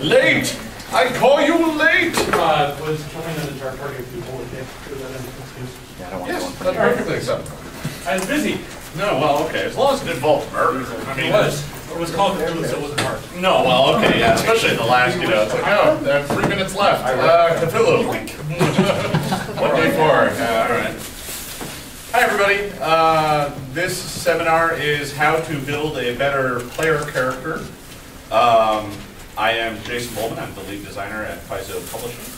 Late! I call you late! Was coming in the dark target people with it? Yeah, I don't want yes, that's perfectly acceptable. I was busy. No, well, okay, as long as it involves murder. I mean, it was called Cthulhu, so it wasn't hard. No, well, okay, yeah, especially in the last, it's like, oh, there are 3 minutes left. Cthulhu. What day for? All right. Hi, everybody. This seminar is how to build a better player character. I am Jason Bulmahn. I'm the lead designer at Paizo Publishing.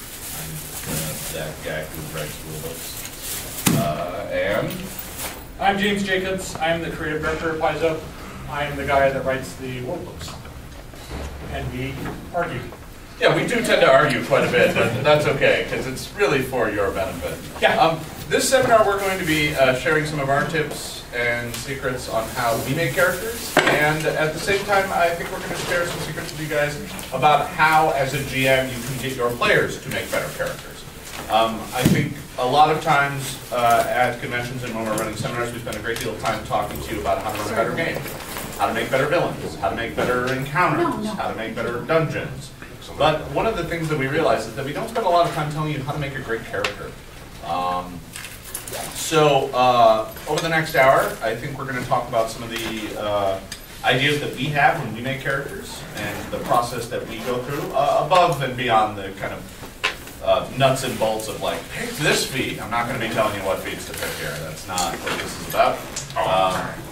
I'm that guy who writes rule books. And I'm James Jacobs. I'm the creative director of Paizo. I am the guy that writes the workbooks. And we argue. Yeah, we do tend to argue quite a bit, but that's okay, because it's really for your benefit. Yeah. This seminar, we're going to be sharing some of our tips and secrets on how we make characters, and at the same time, I think we're going to share some secrets with you guys about how, as a GM, you can get your players to make better characters. I think a lot of times at conventions and when we're running seminars, we spend a great deal of time talking to you about how to run a better game, how to make better villains, how to make better encounters, how to make better dungeons. But one of the things that we realize is that we don't spend a lot of time telling you how to make a great character. So over the next hour, I think we're going to talk about some of the ideas that we have when we make characters and the process that we go through above and beyond the kind of nuts and bolts of like, pick this feat. I'm not going to be telling you what feats to pick here. That's not what this is about.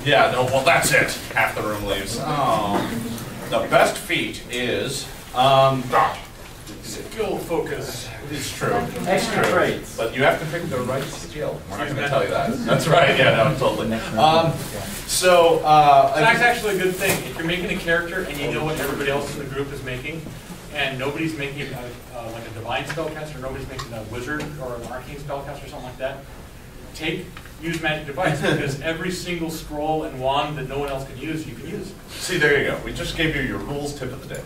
Yeah, no, well, that's it. Half the room leaves. The best feat is skill focus. It's true. Extra traits. But you have to pick the right skill. We're not going to tell you that. That's right. Yeah, no, totally. So that's actually a good thing. If you're making a character and you know what everybody else in the group is making, and nobody's making like a divine spellcaster, nobody's making a wizard or an arcane spellcaster or something like that, use magic device, because every single scroll and wand that no one else can use, you can use. See, there you go. We just gave you your rules tip of the day.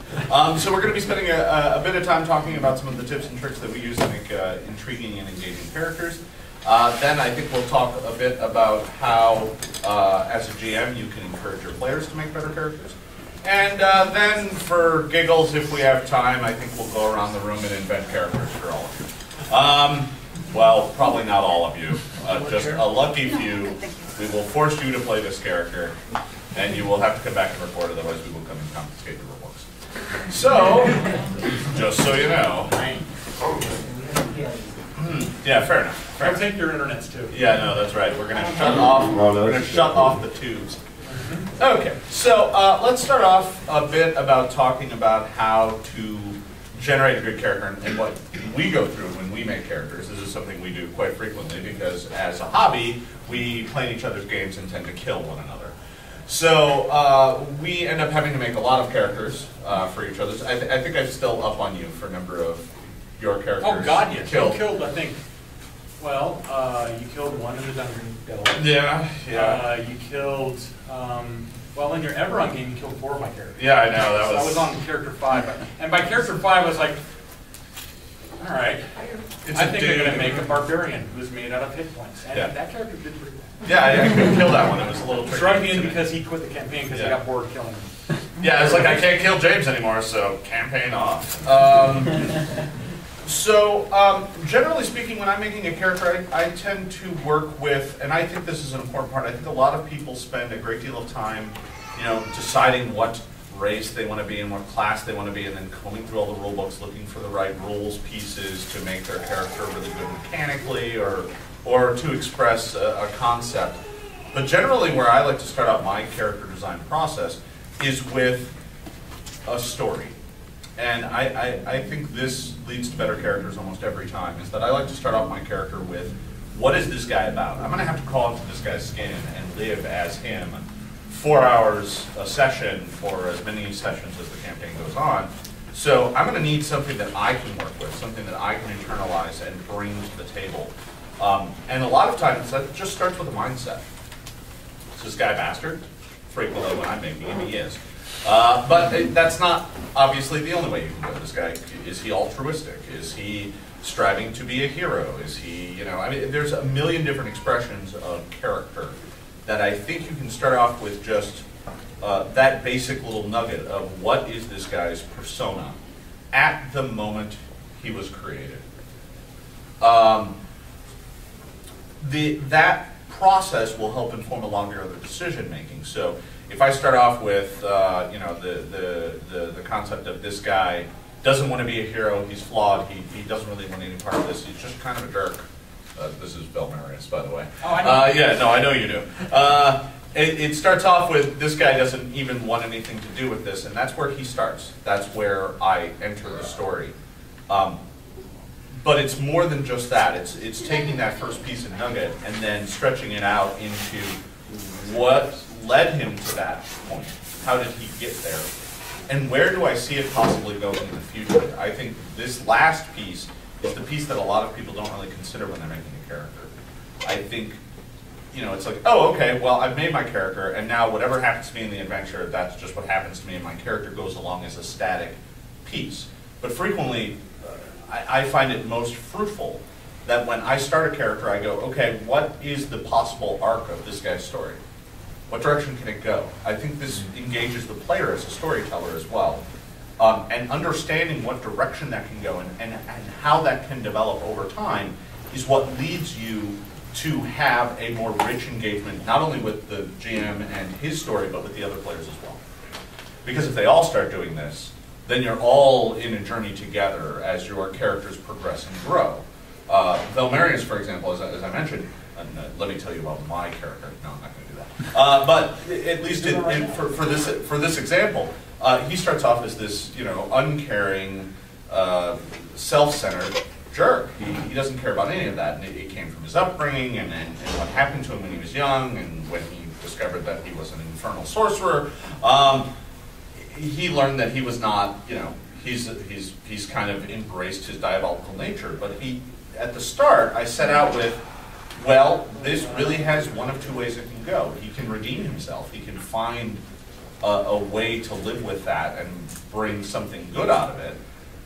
So we're going to be spending a bit of time talking about some of the tips and tricks that we use to make intriguing and engaging characters. Then I think we'll talk a bit about how, as a GM, you can encourage your players to make better characters. And then, for giggles, if we have time, I think we'll go around the room and invent characters for all of you. Well, probably not all of you. Just a lucky few. We will force you to play this character, and you will have to come back and report, otherwise we will come and confiscate your books. So, just so you know. Yeah, fair enough. I'll take your internets too. Yeah, no, that's right. We're going to shut off. We're going to shut off the tubes. Okay, so let's start off a bit about talking about how to generate a good character and what we go through when we make characters. This is something we do quite frequently because as a hobby, we play in each other's games and tend to kill one another. So we end up having to make a lot of characters for each other. I think I'm still up on you for a number of your characters. Oh God, yes. You killed, I think, well, you killed one in the dungeon devil. Yeah, yeah. You killed, well, in your Everon game, you killed 4 of my characters. Yeah, I know. I was on character 5. And by character 5, I was like, all right, I think I'm going to make a barbarian who's made out of hit points. And that character did pretty well. Yeah, I couldn't kill that one. It was a little tricky. Struck me in because he quit the campaign because he got bored killing him. Yeah, it's like, I can't kill James anymore, so campaign off. Generally speaking, when I'm making a character, I tend to work with, and I think this is an important part, I think a lot of people spend a great deal of time, deciding what race they want to be and what class they want to be, and then combing through all the rule books, looking for the right rules pieces to make their character really good mechanically, or to express a concept. But generally where I like to start out my character design process is with a story. And I think this leads to better characters almost every time, is that I like to start off my character with, what is this guy about? I'm going to have to crawl into this guy's skin and live as him 4 hours a session for as many sessions as the campaign goes on. So I'm going to need something that I can work with, something that I can internalize and bring to the table. And a lot of times that just starts with a mindset. Is this guy a bastard? Frequently when I'm making him, he is. But that's not obviously the only way you can go. This guy, is he altruistic? Is he striving to be a hero? Is he, I mean, there's a million different expressions of character that I think you can start off with just that basic little nugget of what is this guy's persona at the moment he was created. That process will help inform a lot of your other decision making. So if I start off with you know, the concept of this guy doesn't want to be a hero, he's flawed, he doesn't really want any part of this, he's just kind of a jerk. This is Belmarius, by the way. Oh, I know. Yeah, no, I know you do. It starts off with this guy doesn't even want anything to do with this, and that's where he starts. That's where I enter the story. But it's more than just that. It's taking that first piece of nugget and then stretching it out into what led him to that point. How did he get there? And where do I see it possibly going in the future? I think this last piece is the piece that a lot of people don't really consider when they're making a character. I think, you know, it's like, oh, okay, well, I've made my character, and now whatever happens to me in the adventure, that's just what happens to me, and my character goes along as a static piece. But frequently, I find it most fruitful that when I start a character, I go, okay, what is the possible arc of this guy's story? What direction can it go? I think this engages the player as a storyteller as well. And understanding what direction that can go and how that can develop over time is what leads you to have a more rich engagement, not only with the GM and his story, but with the other players as well. Because if they all start doing this, then you're all in a journey together as your characters progress and grow. Belmarius, for example, as I mentioned, and let me tell you about my character. No, I'm not going to do that. But at least for this example, he starts off as this, you know, uncaring, self-centered jerk. He doesn't care about any of that, and it came from his upbringing and what happened to him when he was young, and when he discovered that he was an infernal sorcerer. He learned that he was not, you know, he's kind of embraced his diabolical nature. But at the start, I set out with, well, this really has one of two ways it can go. He can redeem himself. He can find a way to live with that and bring something good out of it.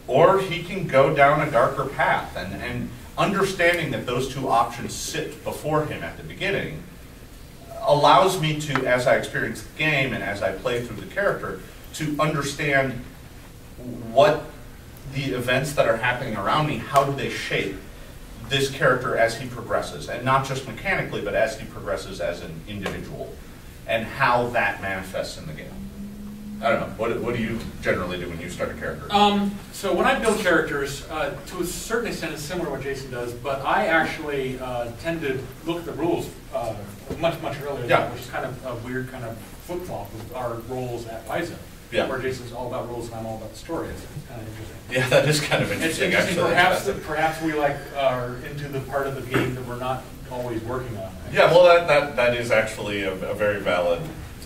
Or he can go down a darker path. And understanding that those two options sit before him at the beginning allows me to, as I experience the game and as I play through the character, to understand what the events that are happening around me, how do they shape this character as he progresses, and not just mechanically, but as he progresses as an individual, and how that manifests in the game. I don't know, what do you generally do when you start a character? So when I build characters, to a certain extent it's similar to what Jason does, but I actually tend to look at the rules much earlier, which is kind of a weird kind of flip-flop with our roles at Paizo. Yeah. Where Jason's all about rules and I'm all about the story. It's kind of interesting. Yeah, that is kind of interesting. It's interesting. Perhaps we are into the part of the game that we're not always working on. Right? Yeah, well, that is actually a very valid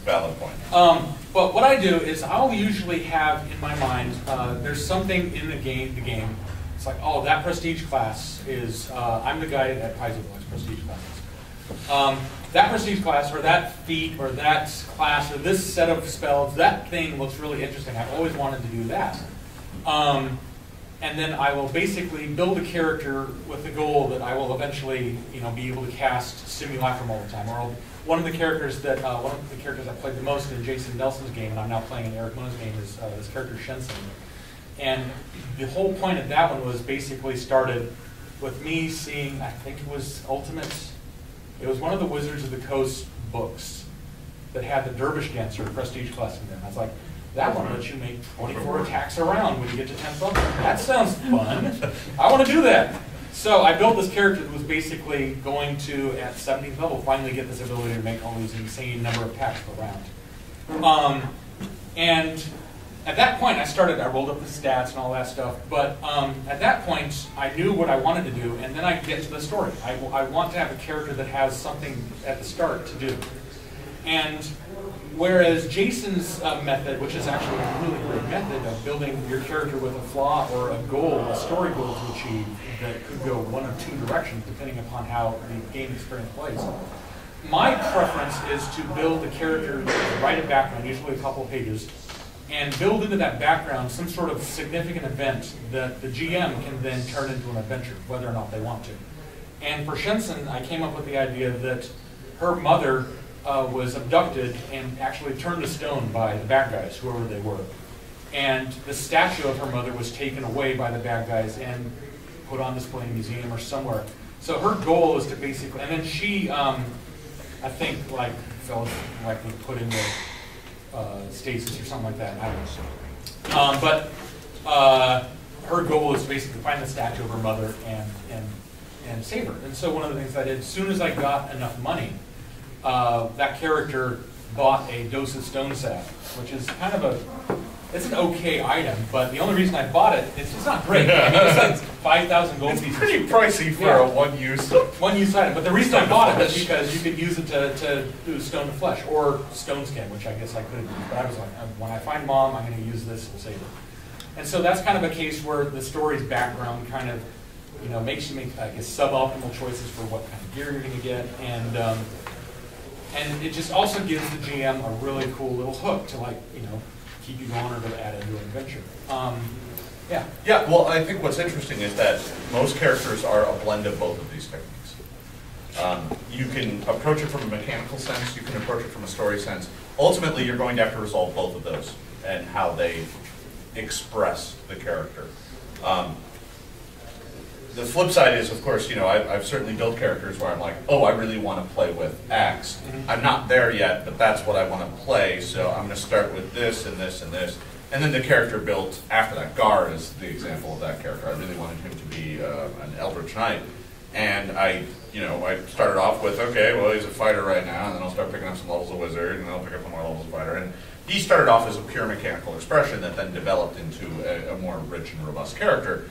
point. But what I do is I'll usually have in my mind there's something in the game. It's like, oh, that prestige class is I'm the guy at Paizo who likes prestige classes. That prestige class, or that feat, or that class, or this set of spells, that thing looks really interesting. I've always wanted to do that. And then I will basically build a character with the goal that I will eventually, you know, be able to cast Simulacrum all the time. Or one of the characters I played the most in Jason Nelson's game, and I'm now playing in Eric Moon's game, is this character Shenson. And the whole point of that one was basically started with me seeing, I think it was It was one of the Wizards of the Coast books that had the Dervish Dancer prestige class in there. I was like, that one lets you make 24 attacks around when you get to 10th level. That sounds fun. I want to do that. So I built this character that was basically going to, at 17th level, finally get this ability to make all these insane number of attacks per round. And at that point, I rolled up the stats and all that stuff, but at that point, I knew what I wanted to do, and then I get to the story. I want to have a character that has something at the start to do. And whereas Jason's method, which is actually a really great method of building your character with a flaw or a goal, a story goal to achieve that could go one of two directions depending upon how the game experience plays. My preference is to build a character, write a background, usually a couple of pages, and build into that background some sort of significant event that the GM can then turn into an adventure, whether or not they want to. And for Shenson, I came up with the idea that her mother was abducted and actually turned to stone by the bad guys, whoever they were. And the statue of her mother was taken away by the bad guys and put on display in a museum or somewhere. So her goal is to basically, and then she, I think, like, fell, like, put into stasis or something like that. I don't know. But her goal is basically to find the statue of her mother and save her. And so one of the things I did, as soon as I got enough money, that character bought a dose of stone salve, which is kind of it's an okay item, but the only reason I bought it, it's not great. I mean, it's like 5,000 gold pieces. It's pretty pricey for a one-use item. But the reason I bought it was because you could use it to do stone to flesh, or stone skin, which I guess I could have used. But I was like, when I find Mom, I'm going to use this to save her. And so that's kind of a case where the story's background kind of, makes you make, I guess, suboptimal choices for what kind of gear you're going to get, and it just also gives the GM a really cool little hook to, like, keep you going or to add into an adventure. Yeah. Yeah, well, I think what's interesting is that most characters are a blend of both of these techniques. You can approach it from a mechanical sense, you can approach it from a story sense. Ultimately, you're going to have to resolve both of those and how they express the character. The flip side is, of course, I've certainly built characters where I'm like, oh, I really want to play with X. I'm not there yet, but that's what I want to play, so I'm going to start with this and this and this. And then the character built after that. Gar is the example of that character. I really wanted him to be an Eldritch Knight. And I started off with, okay, well, he's a fighter right now, and then I'll start picking up some levels of wizard, and then I'll pick up some more levels of fighter. And he started off as a pure mechanical expression that then developed into a more rich and robust character.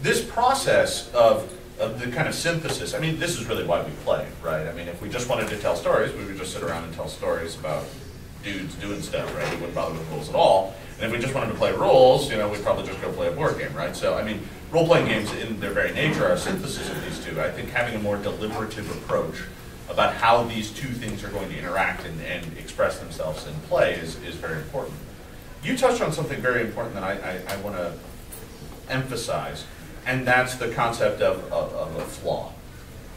This process of the kind of synthesis, I mean, this is really why we play, right? I mean, if we just wanted to tell stories, we would just sit around and tell stories about dudes doing stuff, right? We wouldn't bother with rules at all. And if we just wanted to play rules, we'd probably just go play a board game, right? So, I mean, role-playing games in their very nature are a synthesis of these two. I think having a more deliberative approach about how these two things are going to interact and express themselves in play is very important. You touched on something very important that I want to emphasize, and that's the concept of a flaw.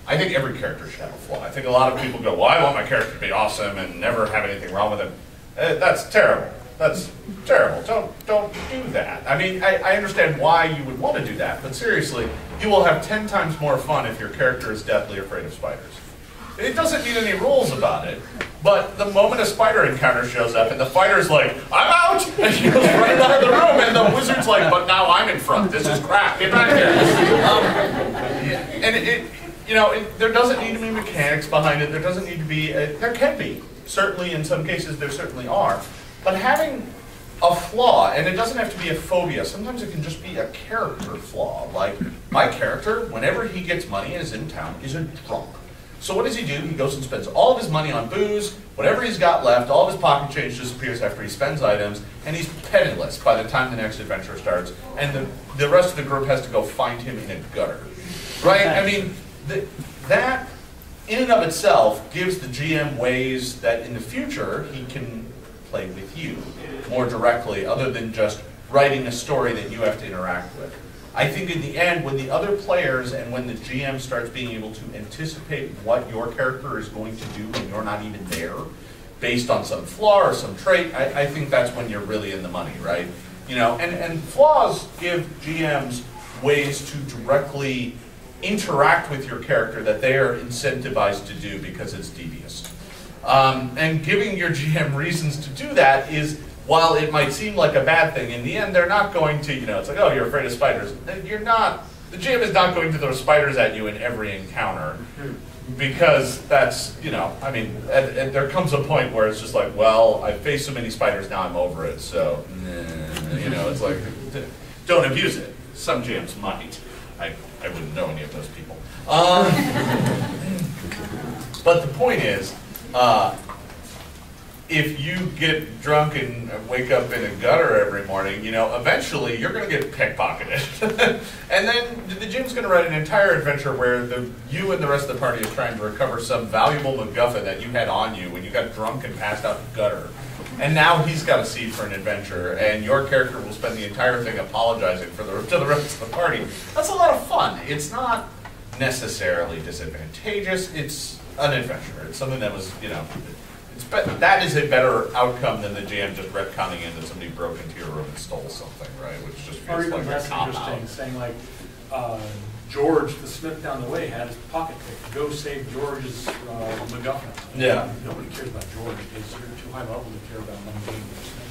I think every character should have a flaw. I think a lot of people go, well, I want my character to be awesome and never have anything wrong with him. That's terrible. That's terrible. Don't do that. I mean, I understand why you would want to do that, but seriously, you will have 10 times more fun if your character is deathly afraid of spiders. It doesn't need any rules about it, but the moment a spider encounter shows up and the fighter's like, I'm out! And he goes running out of the room and the wizard's like, but now I'm in front. This is crap. Get back here. And there doesn't need to be mechanics behind it. There doesn't need to be, there can be. Certainly in some cases there certainly are. But having a flaw, and it doesn't have to be a phobia, sometimes it can just be a character flaw. Like, my character, whenever he gets money and is in town, is a drunk. So what does he do? He goes and spends all of his money on booze, whatever he's got left, all of his pocket change disappears after he spends items, and he's penniless by the time the next adventure starts, and the rest of the group has to go find him in a gutter. Right? I mean, that in and of itself gives the GM ways that in the future he can play with you more directly, other than just writing a story that you have to interact with. I think in the end, when the other players and when the GM starts being able to anticipate what your character is going to do when you're not even there, based on some flaw or some trait, I think that's when you're really in the money, right? And flaws give GMs ways to directly interact with your character that they are incentivized to do because it's devious. And giving your GM reasons to do that is, while it might seem like a bad thing, in the end they're not going to, it's like, oh, you're afraid of spiders. You're not, the GM is not going to throw spiders at you in every encounter, because that's, I mean, and there comes a point where it's just like, well, I've faced so many spiders, now I'm over it, so, it's like, don't abuse it. Some GMs might. I wouldn't know any of those people. But the point is, if you get drunk and wake up in a gutter every morning, eventually you're going to get pickpocketed. And then the GM's going to write an entire adventure where you and the rest of the party is trying to recover some valuable MacGuffin that you had on you when you got drunk and passed out in the gutter. And now he's got a seed for an adventure, and your character will spend the entire thing apologizing to the rest of the party. That's a lot of fun. It's not necessarily disadvantageous. It's an adventure. It's something that was, you know, that is a better outcome than the GM just retconning in that somebody broke into your room and stole something, right? Which just feels like a cop-out. Saying like, George, the smith down the way, had his pocket picked. Go save George's MacGuffin. Yeah. Nobody cares about George because you're too high level to care about mundane.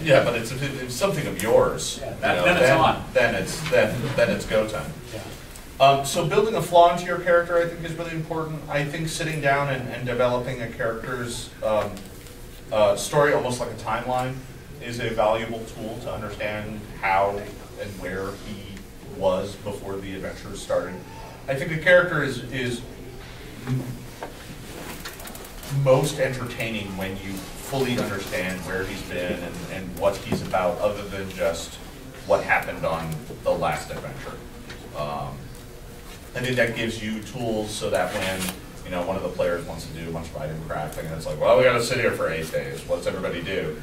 Yeah, but it's something of yours. Yeah, then it's on. Then it's go time. Yeah. So building a flaw into your character, I think, is really important. I think sitting down and developing a character's story, almost like a timeline, is a valuable tool to understand how and where he was before the adventure started. I think a character is most entertaining when you fully understand where he's been and what he's about, other than just what happened on the last adventure. I think that gives you tools so that when, you know, one of the players wants to do a bunch of item crafting, and it's like, well, we got to sit here for 8 days. What's everybody do?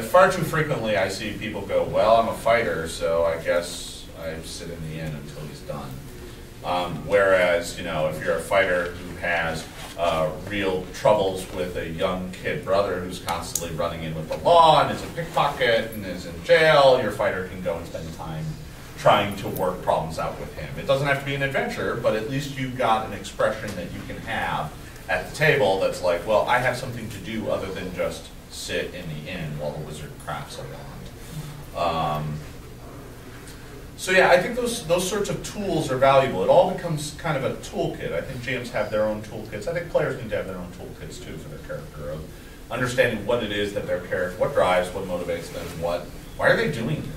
Far too frequently, I see people go, well, I'm a fighter, so I guess I sit in the inn until he's done. Whereas, you know, if you're a fighter who has real troubles with a young kid brother who's constantly running in with the law and is a pickpocket and is in jail, your fighter can go and spend time trying to work problems out with him. It doesn't have to be an adventure, but at least you've got an expression that you can have at the table that's like, well, I have something to do other than just sit in the inn while the wizard crafts around. So yeah, I think those sorts of tools are valuable. It all becomes kind of a toolkit. I think GMs have their own toolkits. I think players need to have their own toolkits too for their character, of understanding what it is that their character, what drives, what motivates them, why are they doing this?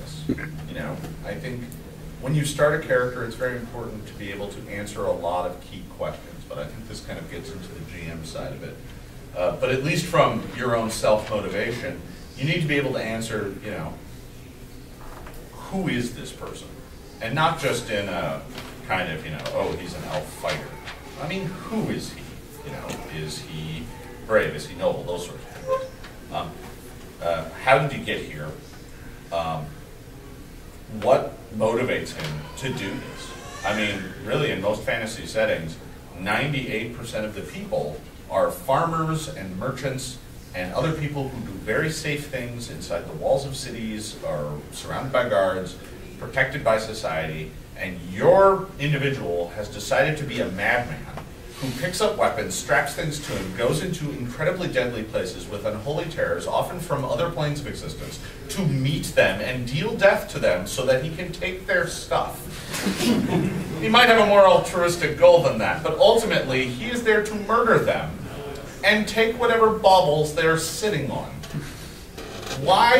You know, I think when you start a character, it's very important to be able to answer a lot of key questions, but I think this kind of gets into the GM side of it. But at least from your own self-motivation, you need to be able to answer, you know, who is this person? And not just in a kind of, you know, oh, he's an elf fighter. I mean, who is he? You know, is he brave? Is he noble? Those sorts of things. How did he get here? What motivates him to do this? I mean, really, in most fantasy settings, 98% of the people are farmers and merchants and other people who do very safe things inside the walls of cities, are surrounded by guards, protected by society, and your individual has decided to be a madman who picks up weapons, straps things to him, goes into incredibly deadly places with unholy terrors, often from other planes of existence, to meet them and deal death to them so that he can take their stuff. He might have a more altruistic goal than that, but ultimately he is there to murder them and take whatever baubles they're sitting on. Why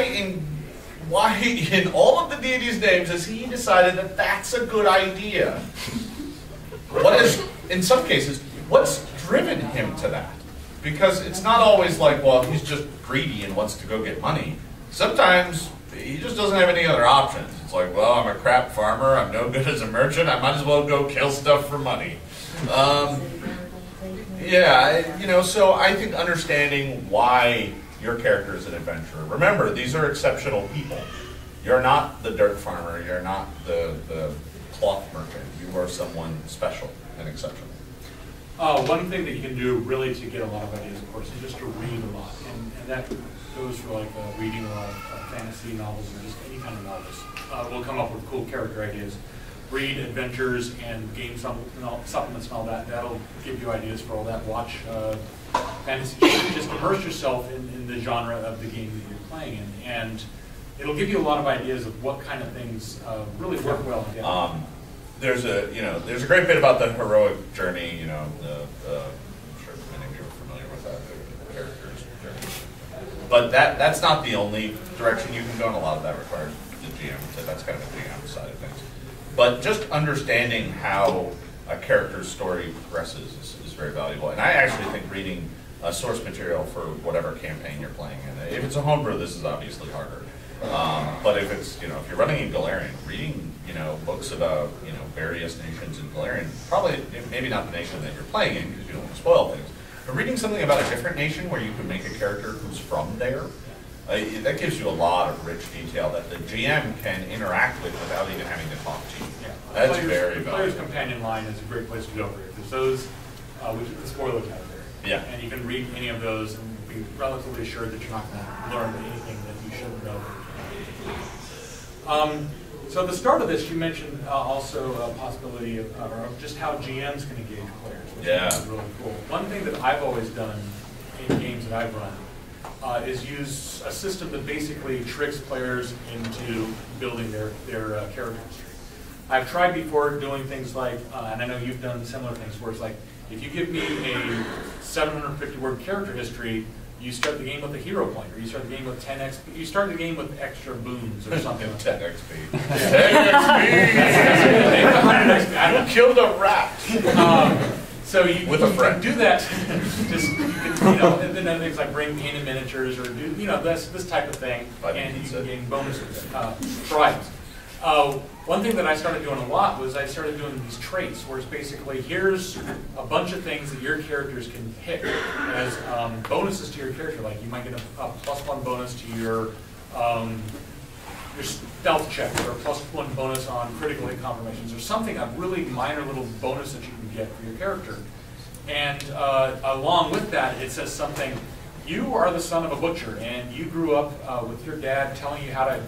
in all of the deities' names has he decided that that's a good idea? What is, in some cases, what's driven him to that? Because it's not always like, well, he's just greedy and wants to go get money. Sometimes he just doesn't have any other options. It's like, well, I'm a crap farmer, I'm no good as a merchant, I might as well go kill stuff for money. Yeah, you know, so I think understanding why your character is an adventurer. Remember, these are exceptional people. You're not the dirt farmer, you're not the cloth merchant. You are someone special and exceptional. One thing that you can do really to get a lot of ideas, of course, is just to read a lot. And that goes for like reading a lot of fantasy novels or just any kind of novels. We'll come up with cool character ideas. Read adventures and game supplements and all that. That'll give you ideas for all that. Watch fantasy shows. Just immerse yourself in the genre of the game that you're playing in. And it'll give you a lot of ideas of what kind of things really work well together. There's a great bit about the heroic journey. You know, I'm sure many of you are familiar with that, the character's journey. But that's not the only direction you can go, and a lot of that requires the GM. So that's kind of the GM side of things. But just understanding how a character's story progresses is very valuable. And I actually think reading source material for whatever campaign you're playing in. If it's a homebrew, this is obviously harder. But if it's, you know, if you're running in Galarian, reading, you know, books about, you know, various nations in Galarian, probably, maybe not the nation that you're playing in because you don't want to spoil things, but reading something about a different nation where you can make a character who's from there, that gives you a lot of rich detail that the GM can interact with without even having to talk to you. Yeah. That's very valuable. The Player's Companion line is a great place to go for it. There's those, which is the spoiler category. Yeah. And you can read any of those and be relatively assured that you're not going to learn anything that you shouldn't know. So at the start of this, you mentioned also a possibility of just how GMs can engage players, which is really cool. One thing that I've always done in games that I've run is use a system that basically tricks players into building their characters. I've tried before doing things like, and I know you've done similar things, where it's like, if you give me a 750-word character history, you start the game with a hero point, or you start the game with 10 XP. You start the game with extra boons or something. 10 XP. 10 XP! 100 XP. I don't killed a rat! So you with a friend. Do that. Just and then things like bring in miniatures or do this type of thing, and you can gain bonuses for items. One thing that I started doing a lot was I started doing these traits, where it's basically here's a bunch of things that your characters can pick as bonuses to your character. Like you might get a +1 bonus to your stealth check, or a +1 bonus on critical hit confirmations, or something, a really minor little bonus that you can get for your character. And along with that, it says something, you are the son of a butcher, and you grew up with your dad telling you how to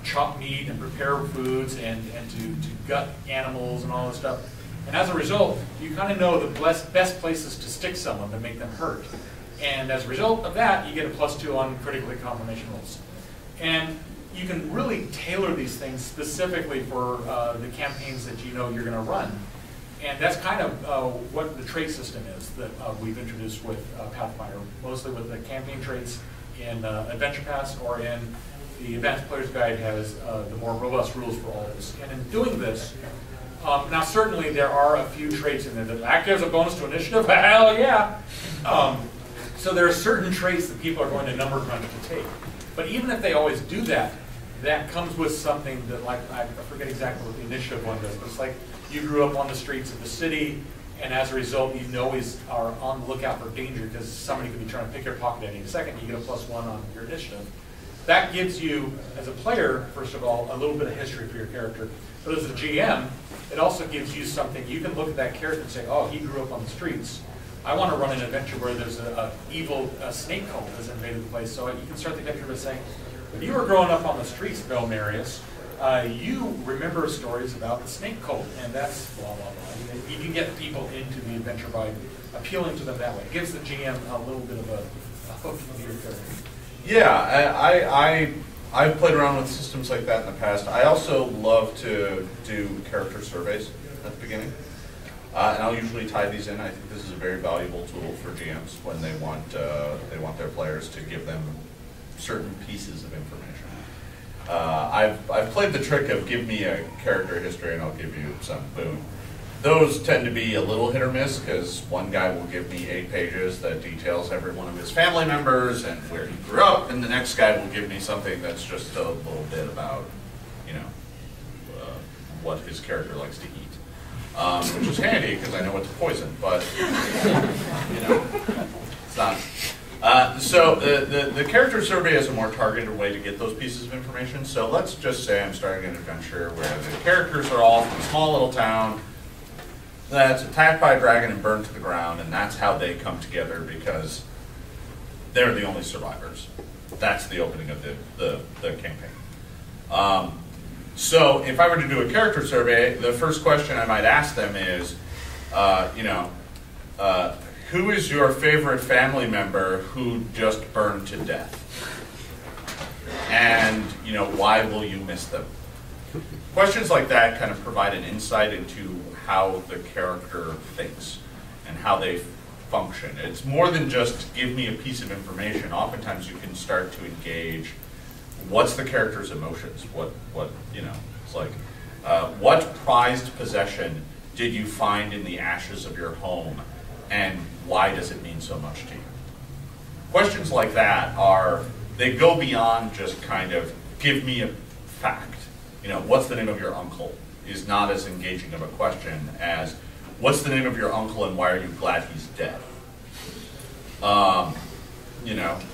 chop meat and prepare foods and to gut animals and all this stuff. And as a result, you kind of know the best places to stick someone to make them hurt. And as a result of that, you get a +2 on critical hit confirmation rolls. And you can really tailor these things specifically for the campaigns that you know you're going to run. And that's kind of what the trait system is that we've introduced with Pathfinder, mostly with the campaign traits in Adventure Pass, or in the Advanced Player's Guide has the more robust rules for all of this. And in doing this, now certainly there are a few traits in there that gives a bonus to initiative, hell yeah! So there are certain traits that people are going to number crunch to take. But even if they always do that, that comes with something that, like, I forget exactly what the initiative one does, but it's like you grew up on the streets of the city, and as a result, you always are on the lookout for danger because somebody could be trying to pick your pocket at any second. You get a +1 on your initiative. That gives you, as a player, first of all, a little bit of history for your character. But as a GM, it also gives you something. You can look at that character and say, oh, he grew up on the streets. I want to run an adventure where there's an evil snake cult has invaded the place. So you can start the adventure by saying, if you were growing up on the streets, Bill Marius, you remember stories about the snake cult, and that's blah, blah, blah. You can get people into the adventure by appealing to them that way. It gives the GM a little bit of a hook into your character. Yeah, I've played around with systems like that in the past. I also love to do character surveys at the beginning. And I'll usually tie these in. I think this is a very valuable tool for GMs when they want their players to give them certain pieces of information. I've played the trick of give me a character history and I'll give you some boon. Those tend to be a little hit or miss because one guy will give me 8 pages that details every one of his family members and where he grew up, and the next guy will give me something that's just a little bit about, what his character likes to eat, which is handy because I know what to poison, but it's not. So the character survey is a more targeted way to get those pieces of information. So let's just say I'm starting an adventure where the characters are all from a small little town that's attacked by a dragon and burned to the ground, and that's how they come together because they're the only survivors. That's the opening of the campaign. So if I were to do a character survey, the first question I might ask them is, who is your favorite family member who just burned to death? And, why will you miss them? Questions like that kind of provide an insight into how the character thinks and how they function. It's more than just give me a piece of information. Oftentimes you can start to engage what's the character's emotions, it's like, what prized possession did you find in the ashes of your home, and why does it mean so much to you? Questions like that they go beyond just kind of, give me a fact. What's the name of your uncle is not as engaging of a question as, what's the name of your uncle and why are you glad he's dead?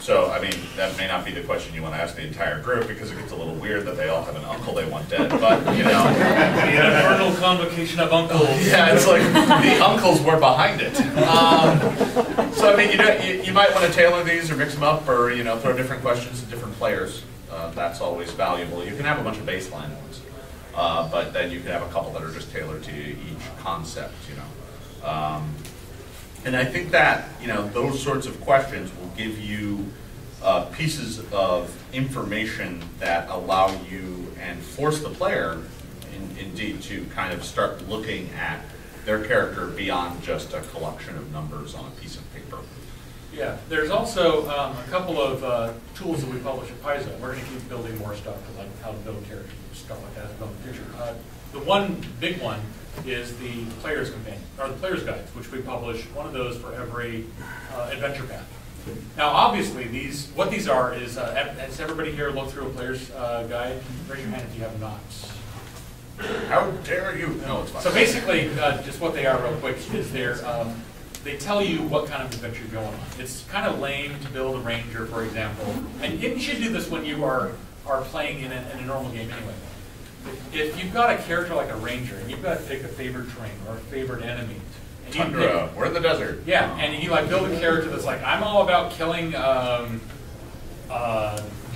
So, I mean, that may not be the question you want to ask the entire group because it gets a little weird that they all have an uncle they want dead, but, The infernal convocation of uncles. Yeah, it's like the uncles were behind it. So I mean, you might want to tailor these or mix them up, or throw different questions to different players. That's always valuable. You can have a bunch of baseline ones, but then you can have a couple that are just tailored to each concept. And I think that those sorts of questions will give you pieces of information that allow you and force the player, indeed, to kind of start looking at their character beyond just a collection of numbers on a piece of paper. Yeah, there's also a couple of tools that we publish at Paizo. We're going to keep building more stuff, like how to build characters and stuff like that in the future. The one big one is the Player's Companion, or the Player's Guides, which we publish, one of those for every adventure path. Now, obviously, what these are is, has everybody here looked through a Player's Guide? Raise your hand if you have not. How dare you? No, it's fine. So basically, just what they are real quick is they tell you what kind of adventure you're going on. It's kind of lame to build a ranger, for example. And you should do this when you are playing in a normal game anyway. If you've got a character like a ranger, and you've got to pick a favorite terrain or a favorite enemy. Tundra, we're in the desert. Yeah, and you build a character that's like, I'm all about killing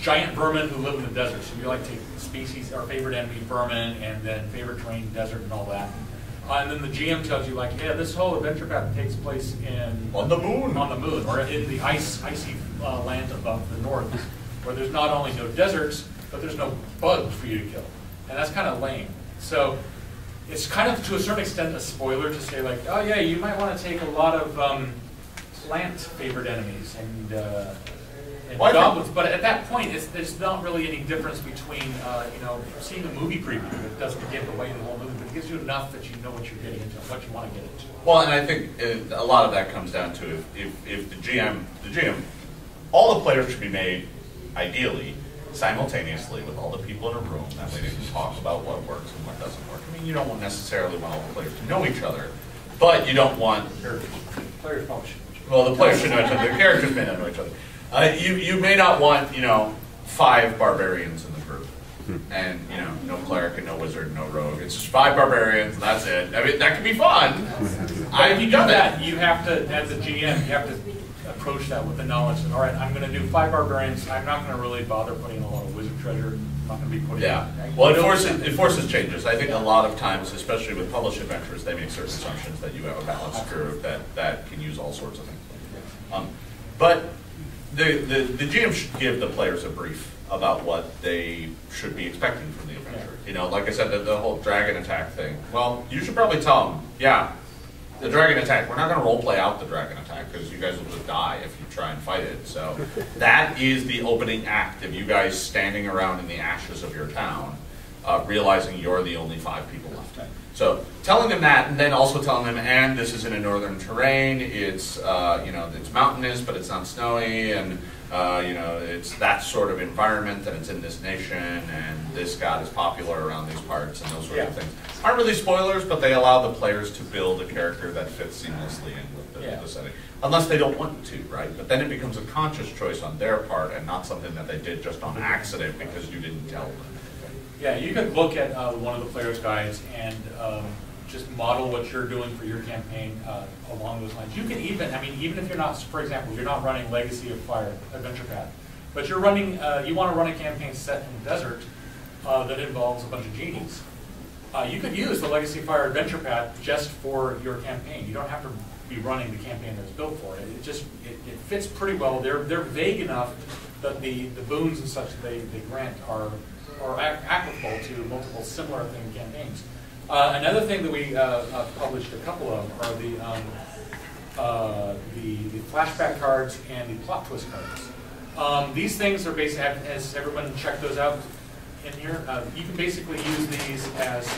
giant vermin who live in the desert. So you like to species, our favorite enemy, vermin, and then favorite terrain, desert, and all that. And then the GM tells you, like, yeah, this whole adventure path takes place on the moon, or in the icy land above the north, where there's not only no deserts, but there's no bugs for you to kill, and that's kind of lame. So it's kind of, to a certain extent, a spoiler to say, like, oh yeah, you might want to take a lot of plant favorite enemies and goblins, but at that point, there's not really any difference between seeing a movie preview that doesn't give away the whole movie, but it gives you enough that you know what you're getting into, what you want to get into. Well, and I think a lot of that comes down to if the GM, all the players should be made ideally simultaneously with all the people in a room. That way they can talk about what works and what doesn't work. I mean, you don't necessarily want all the players to know each other, but you don't want players probably should. Well, the players should know each other. The characters may not know each other. You may not want 5 barbarians in the group, and no cleric and no wizard, no rogue. It's just 5 barbarians, and that's it. I mean, that could be fun. If you do that, you have to, as a GM, you have to approach that with the knowledge that, all right, I'm going to do 5 barbarians. I'm not going to really bother putting a lot of wizard treasure. I'm not going to be putting. Yeah. Well, it forces changes. I think a lot of times, especially with published adventures, they make certain assumptions that you have a balanced group that can use all sorts of things. But the GM should give the players a brief about what they should be expecting from the adventure. Like I said, the whole dragon attack thing. Well, you should probably tell them, yeah, the dragon attack, we're not going to role play out the dragon attack because you guys will just die if you try and fight it. So that is the opening act of you guys standing around in the ashes of your town, realizing you're the only 5 people left. So telling them that, and then also telling them, and this is in a northern terrain. It's it's mountainous, but it's not snowy, and it's that sort of environment, and it's in this nation, and this god is popular around these parts, and those sorts of things aren't really spoilers, but they allow the players to build a character that fits seamlessly in with the setting, unless they don't want to, right? But then it becomes a conscious choice on their part, and not something that they did just on accident because you didn't tell them. Yeah, you could look at one of the player's guides and just model what you're doing for your campaign along those lines. You can even if you're not, for example, you're not running Legacy of Fire Adventure Path, but you're running, you want to run a campaign set in the desert that involves a bunch of genies. You could use the Legacy of Fire Adventure Path just for your campaign. You don't have to be running the campaign that's built for it. It fits pretty well. They're vague enough that the boons and such that they grant are applicable to multiple similar thing campaigns. Another thing that we published a couple of are the flashback cards and the plot twist cards. These things are basically, has everyone checked those out in here? You can basically use these as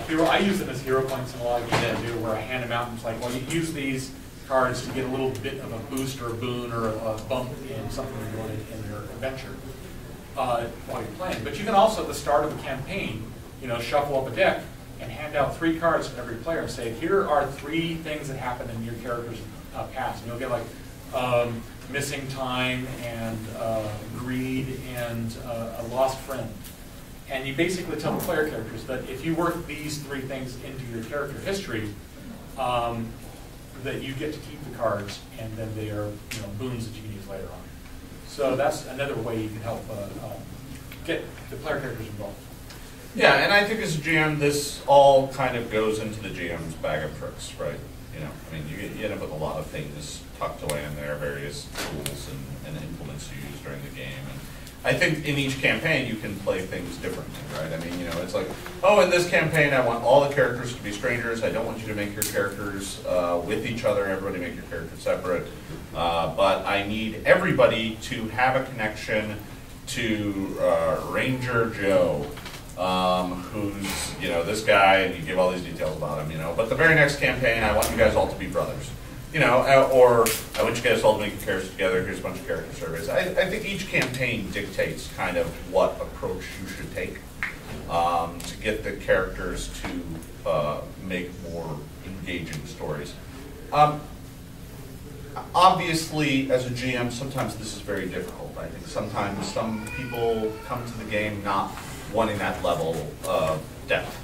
hero. I use them as hero points in a lot of games I do, where I hand them out and it's like, well, you use these cards to get a little bit of a boost or a boon or a bump in something you're doing in your adventure while you're playing. But you can also, at the start of the campaign, shuffle up a deck and hand out 3 cards to every player and say, here are 3 things that happen in your character's past. And you'll get like missing time and greed and a lost friend. And you basically tell the player characters that if you work these 3 things into your character history, that you get to keep the cards, and then they are boons that you can use later on. So that's another way you can help get the player characters involved. Yeah, and I think as a GM, this all kind of goes into the GM's bag of tricks, right? I mean, you end up with a lot of things tucked away in there, various tools and implements you use during the game. And I think in each campaign you can play things differently, right? I mean, it's like, oh, in this campaign I want all the characters to be strangers. I don't want you to make your characters with each other. Everybody make your characters separate. But I need everybody to have a connection to Ranger Joe. Who's, this guy, and you give all these details about him, but the very next campaign, I want you guys all to be brothers, or I want you guys all to make your characters together, here's a bunch of character surveys. I think each campaign dictates kind of what approach you should take to get the characters to make more engaging stories. Obviously, as a GM, sometimes this is very difficult. I think sometimes some people come to the game not wanting that level of depth.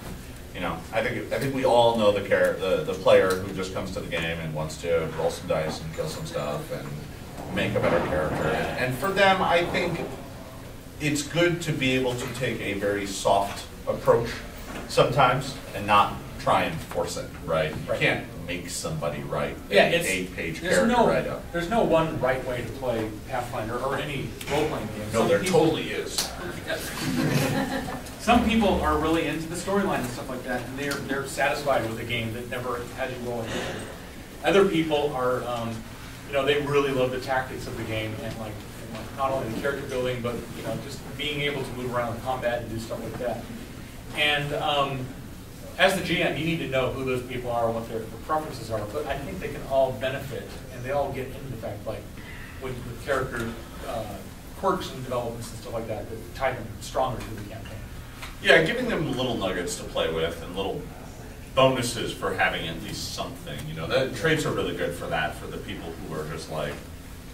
I think we all know the player who just comes to the game and wants to roll some dice and kill some stuff and make a better character. And for them, I think it's good to be able to take a very soft approach sometimes and not try and force it, right? You can't make somebody write an 8-page character write-up. There's no one right way to play Pathfinder or any role-playing game. No, there totally is. Some people are really into the storyline and stuff like that, and they're satisfied with a game that never had you roll anything. Other people are, they really love the tactics of the game and like not only the character building, but just being able to move around in combat and do stuff like that. And as the GM, you need to know who those people are and what their preferences are. But I think they can all benefit, and they all get into the fact, like with character quirks and developments and stuff like that tie them stronger to the campaign. Yeah, giving them little nuggets to play with and little bonuses for having at least something. That traits are really good for that, for the people who are just like,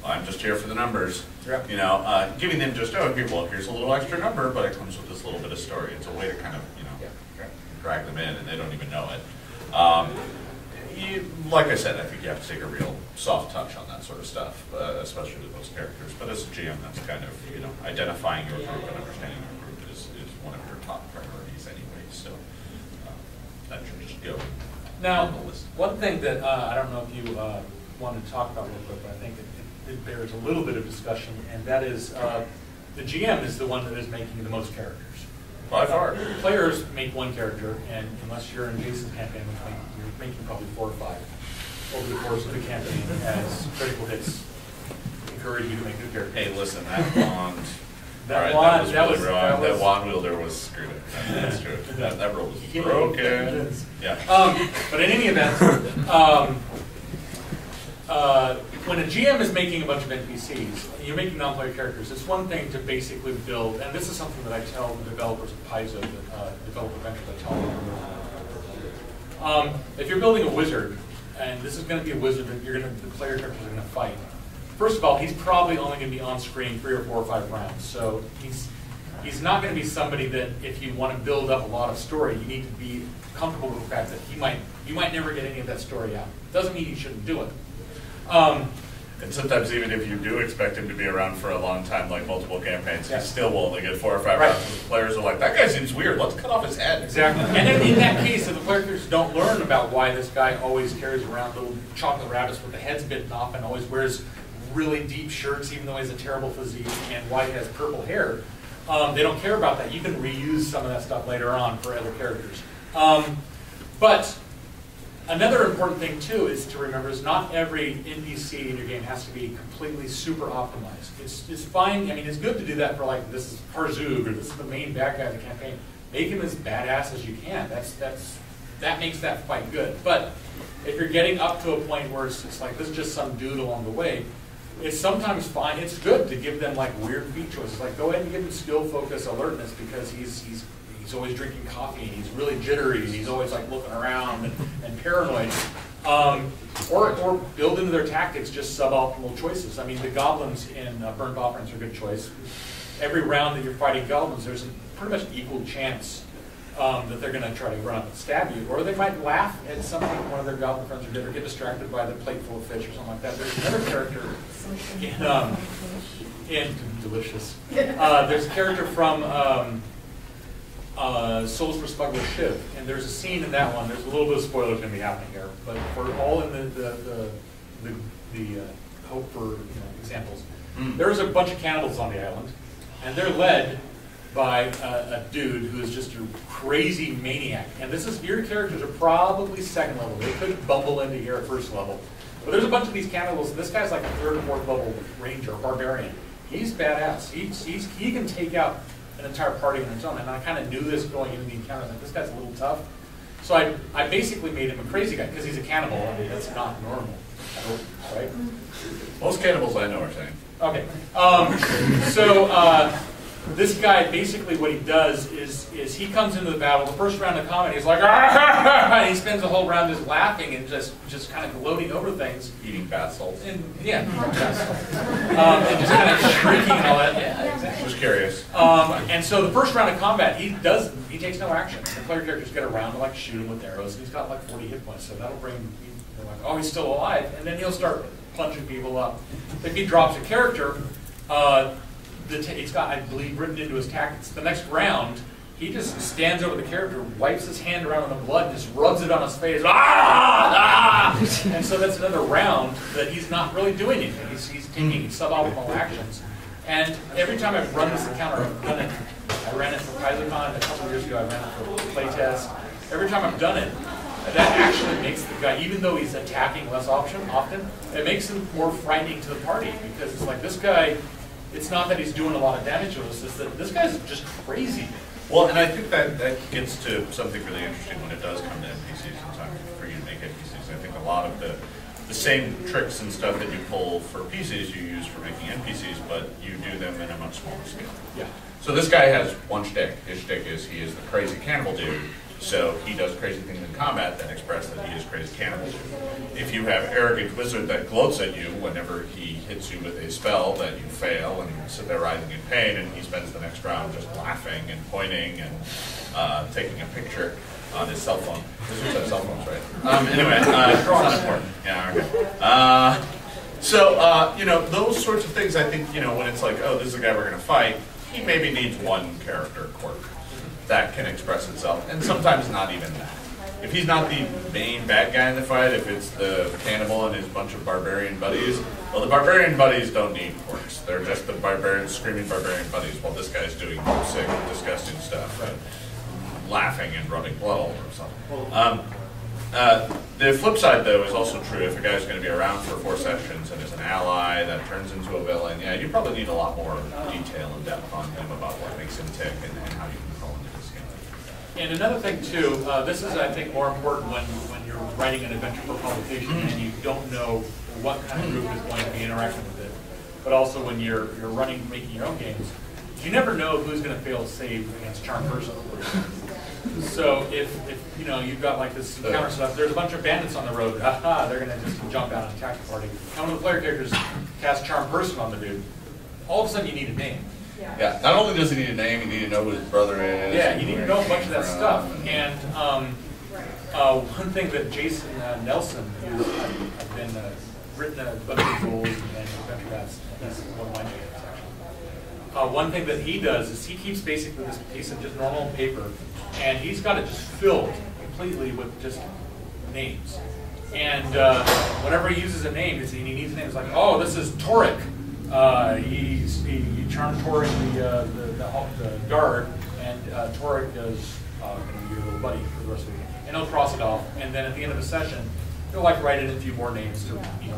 well, I'm just here for the numbers. Yep. Giving them just, okay, well, here's a little extra number, but it comes with this little bit of story. It's a way to kind of, drag them in, and they don't even know it. Like I said, I think you have to take a real soft touch on that sort of stuff, especially with those characters. But as a GM, that's kind of, identifying your group and understanding your group is one of your top priorities anyway. So that should just go on the list. One thing that I don't know if you wanted to talk about real quick, but I think it bears a little bit of discussion, and that is the GM is the one that is making the most characters. By far. Players make one character, and unless you're in Jason's campaign, you're making probably 4 or 5 over the course of the campaign as critical hits encourage you to make new characters. Hey, listen, that wand. that was wrong. That wand wielder was screwed up. That's true. That roll was broken. Yeah. But in any event, when a GM is making a bunch of NPCs, you're making non-player characters, it's one thing to basically build, and this is something that I tell the developers of Paizo, that develop adventures, I tell them. If you're building a wizard, and this is going to be a wizard that the player characters are going to fight, first of all, he's probably only going to be on screen 3 or 4 or 5 rounds, so he's not going to be somebody that if you want to build up a lot of story, you need to be comfortable with the fact that you might never get any of that story out. Doesn't mean you shouldn't do it. And sometimes even if you do expect him to be around for a long time, like multiple campaigns, he still will only get 4 or 5 rounds. The players are like, that guy seems weird, let's cut off his head. Exactly. And then in that case, if the players don't learn about why this guy always carries around little chocolate rabbits with the heads bitten off and always wears really deep shirts even though he has a terrible physique and why he has purple hair, they don't care about that. You can reuse some of that stuff later on for other characters. But another important thing, too, is to remember is not every NPC in your game has to be completely super optimized. It's fine. I mean, it's good to do that for, like, this is Parzug, or this is the main bad guy of the campaign. Make him as badass as you can. That makes that fight good. But if you're getting up to a point where it's like, this is just some dude along the way, it's sometimes fine. It's good to give them, like, weird feat choices. Like, go ahead and give him skill, focus, alertness, because he's always drinking coffee, and he's really jittery, and he's always like looking around and paranoid. Or build into their tactics just suboptimal choices. I mean, the goblins in Burnt Offerings are a good choice. Every round that you're fighting goblins, there's a pretty much equal chance that they're going to try to run up and stab you, or they might laugh at something one of their goblin friends did, or get distracted by the plate full of fish or something like that. There's another character in delicious. There's a character from Souls for Smuggler Shiv, and there's a scene in that one. There's a little bit of spoilers going to be happening here, but we're all in the hope for examples. There's a bunch of cannibals on the island, and they're led by a dude who is just a crazy maniac. And your characters are probably second level. They could bumble into here at first level. But there's a bunch of these cannibals, and this guy's like a third or fourth level ranger, barbarian. He's badass. He can take out an entire party on his own. And I kind of knew this going into the encounter. Like, this guy's a little tough. So I basically made him a crazy guy, because he's a cannibal. I mean, that's not normal, I hope, right? Most cannibals I know are saying. Okay. This guy, basically what he does is he comes into the battle, the first round of combat, he's like, and he spends the whole round just laughing and just kind of gloating over things. Eating bath salts. And, yeah, bath salts. And just kind of shrieking and all that. Yeah, exactly. Just curious. And so the first round of combat, he takes no action. The player characters get around to like shoot him with arrows, and he's got like 40 hit points, so that'll bring him, they're like, oh, he's still alive, and then he'll start punching people up. If he drops a character, it's got, I believe, written into his tactics. The next round, he just stands over the character, wipes his hand around in the blood, and just rubs it on his face. And so that's another round that he's not really doing anything. He's taking suboptimal actions. And every time I've run this encounter, I've done it. I ran it for PaizoCon a couple of years ago. I ran it for playtest. Every time I've done it, that actually makes the guy, even though he's attacking less often, it makes him more frightening to the party, because it's like, this guy, it's not that he's doing a lot of damage to us, it's that this guy's just crazy. Well, and I think that gets to something really interesting when it does come to NPCs and time for you to make NPCs. I think a lot of the same tricks and stuff that you pull for PCs you use for making NPCs, but you do them in a much smaller scale. Yeah. So this guy has one shtick. His shtick is he is the crazy cannibal dude. So he does crazy things in combat that express that he is crazy cannibal. If you have arrogant wizard that gloats at you whenever he hits you with a spell that you fail and you sit there writhing in pain, and he spends the next round just laughing and pointing and taking a picture on his cell phone. Wizards have cell phones, right? Anyway, it's not important. Yeah, okay. Those sorts of things, I think, when it's like, oh, this is the guy we're going to fight, he maybe needs one character quirk that can express itself, and sometimes not even that. If he's not the main bad guy in the fight, if it's the cannibal and his bunch of barbarian buddies, well, the barbarian buddies don't need quirks. They're just the screaming barbarian buddies, while this guy's doing sick, disgusting stuff, right? Laughing and rubbing blood all over something. The flip side, though, is also true. If a guy's going to be around for 4 sessions and is an ally that turns into a villain, yeah, you probably need a lot more detail and depth on him about what makes him tick and how you can call into this game. And another thing, too, this is, I think, more important when you're writing an adventure for publication and you don't know what kind of group is going to be interacting with it. But also when you're making your own games, you never know who's going to fail to save against Charm Person. So if you've got like this encounter stuff, there's a bunch of bandits on the road, they're going to just jump out and attack the party. And when the player characters cast Charm Person on the dude, all of a sudden you need a name. Yeah, not only does he need a name, you need to know who his brother is. Yeah, you need to know a bunch of that stuff. And one thing that Jason Nelson, who's I've been written a bunch of rules and adventure guides, he's one of my favorites actually. One thing that he does is he keeps basically this piece of just normal paper, and he's got it just filled completely with just names. And whenever he uses a name, he needs a name. It's like, oh, this is Toric. He charmed Toric the guard, and Toric is going to be your little buddy for the rest of the game. And he'll cross it off, and then at the end of the session, he'll like write in a few more names to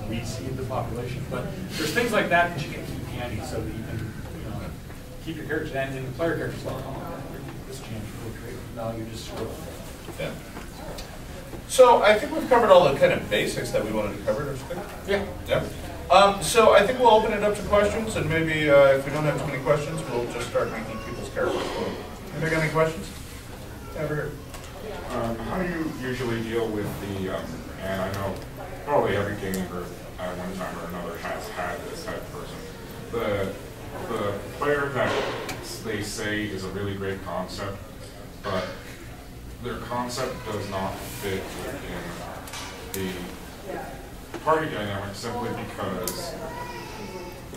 reseed the population. But there's things like that you can keep handy so that you can keep your characters and the player characters like, oh, this changed really great. No, you just screw it. Yeah. So I think we've covered all the kind of basics that we wanted to cover. Yeah. Yeah. So I think we'll open it up to questions, and maybe if we don't have too many questions, we'll just start making people's characters. Anybody got any questions? Yeah, over here. How do you usually deal with the, and I know probably every gaming group at one time or another has had this type of person, the player that they say is a really great concept, but their concept does not fit within the party dynamic simply because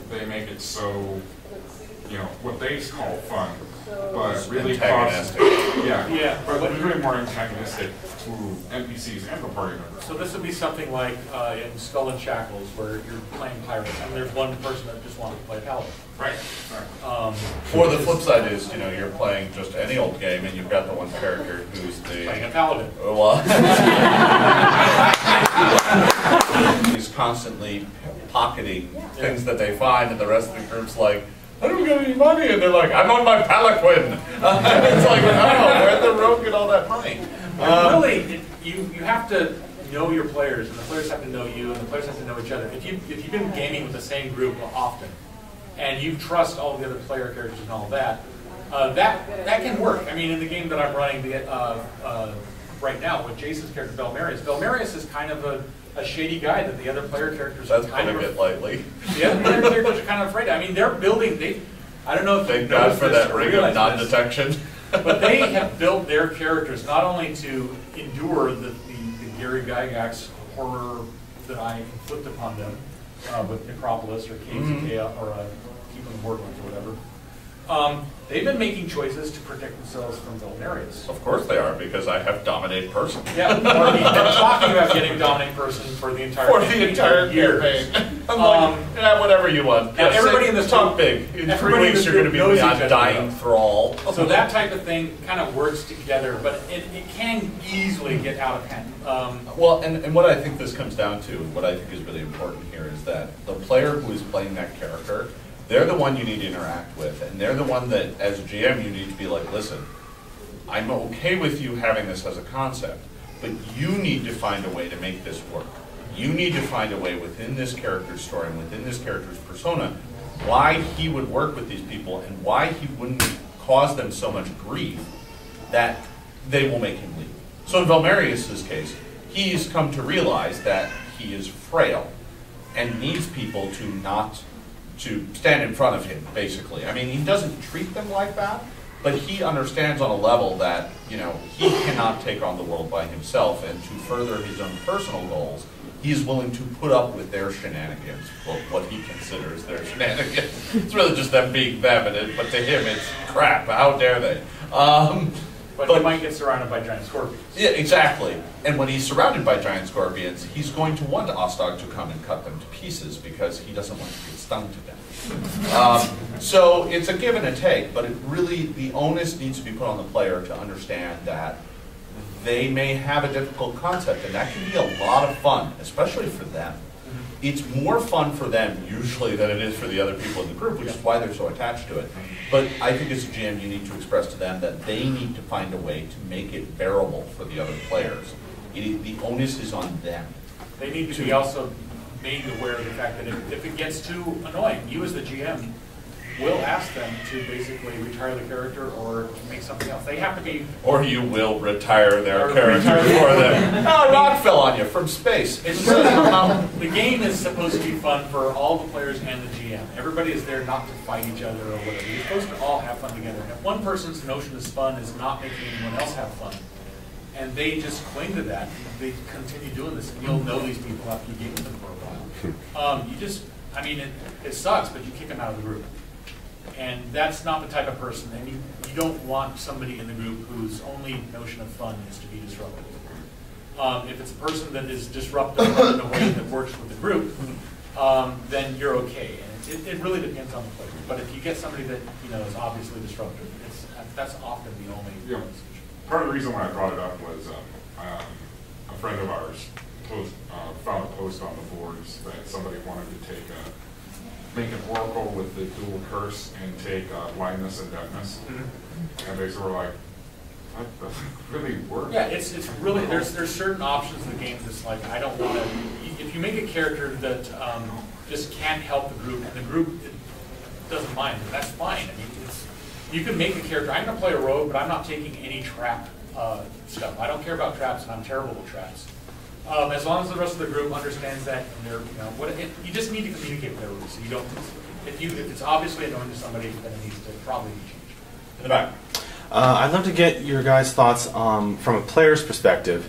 they make it so, you know, what they call fun, but really causes, but really more antagonistic to NPCs and the party members. So this would be something like in Skull and Shackles, where you're playing pirates, and there's one person that just wants to play paladin. Right. Or the flip side is, you know, you're playing just any old game, and you've got the one character who's Playing a paladin. Well, he's constantly pocketing things that they find, and the rest of the group's like, I don't get any money, and they're like, I'm on my palanquin. It's like, oh, where'd the rogue get all that money? Really, you have to know your players, and the players have to know you, and the players have to know each other. If you've been gaming with the same group often, and you trust all the other player characters and all that, that can work. I mean, in the game that I'm running right now with Jason's character, Belmarius is kind of a shady guy that the other player characters are kind of... That's putting it lightly. The other player characters are kind of afraid of. I mean, they're building... I don't know if thank God for that ring of non-detection. But they have built their characters not only to endure the Gary Gygax horror that I inflict upon them with Necropolis or Caves of Chaos or Keeping Borderlands or whatever. They've been making choices to protect themselves from Belmarius. Of course they are, because I have Dominate Person. Yeah, well, we've been talking about getting Dominate Person for the entire campaign. I'm like, yeah, whatever you want. Yeah, everybody in this talk big. In 3 weeks you're going to be the undying thrall. So that type of thing kind of works together, but it can easily get out of hand. Well, and what I think this comes down to, what I think is really important here, is that the player who is playing that character, they're the one you need to interact with, and they're the one that, as a GM, you need to be like, listen, I'm okay with you having this as a concept, but you need to find a way to make this work. You need to find a way within this character's story and within this character's persona why he would work with these people and why he wouldn't cause them so much grief that they will make him leave. So in Belmarius' case, he's come to realize that he is frail and needs people to stand in front of him, basically. I mean, he doesn't treat them like that, but he understands on a level that, you know, he cannot take on the world by himself, and to further his own personal goals, he's willing to put up with their shenanigans, well, what he considers their shenanigans. It's really just them being them, but to him it's crap, how dare they? But he might get surrounded by giant scorpions. Yeah, exactly. And when he's surrounded by giant scorpions, he's going to want Ostog to come and cut them to pieces because he doesn't want to get stung to death. So it's a give and a take, but it really, the onus needs to be put on the player to understand that they may have a difficult concept, and that can be a lot of fun, especially for them. It's more fun for them usually than it is for the other people in the group, which is why they're so attached to it. But I think as a GM, you need to express to them that they need to find a way to make it bearable for the other players. The onus is on them. They need to be also made aware of the fact that if it gets too annoying, you as the GM will ask them to basically retire the character or make something else. They have to be... Or you will retire their character for them. Oh, a rock fell on you from space. It's really, the game is supposed to be fun for all the players and the GM. Everybody is there not to fight each other or whatever. You're supposed to all have fun together. If one person's notion of fun is not making anyone else have fun, and they just cling to that, they continue doing this, and you'll know these people after you game with them for a while. You just, I mean, it sucks, but you kick them out of the group. And that's not the type of person, and you don't want somebody in the group whose only notion of fun is to be disruptive. If it's a person that is disruptive in a way that works with the group, then you're okay. And it really depends on the player. But if you get somebody that is obviously disruptive, that's often the only solution. Part of the reason why I brought it up was a friend of ours found a post on the boards that somebody wanted to make an oracle with the dual curse and take blindness and deafness. And they sort of like, that doesn't really work. Yeah, it's really, there's certain options in the game that's like, I don't want to, if you make a character that just can't help the group, and the group doesn't mind, that's fine. I mean, you can make a character, I'm going to play a rogue, but I'm not taking any trap stuff. I don't care about traps, and I'm terrible with traps. As long as the rest of the group understands that, and they're, you just need to communicate with everybody. So you don't, if it's obviously annoying to somebody, then it needs to probably be changed. In the back. I'd love to get your guys' thoughts from a player's perspective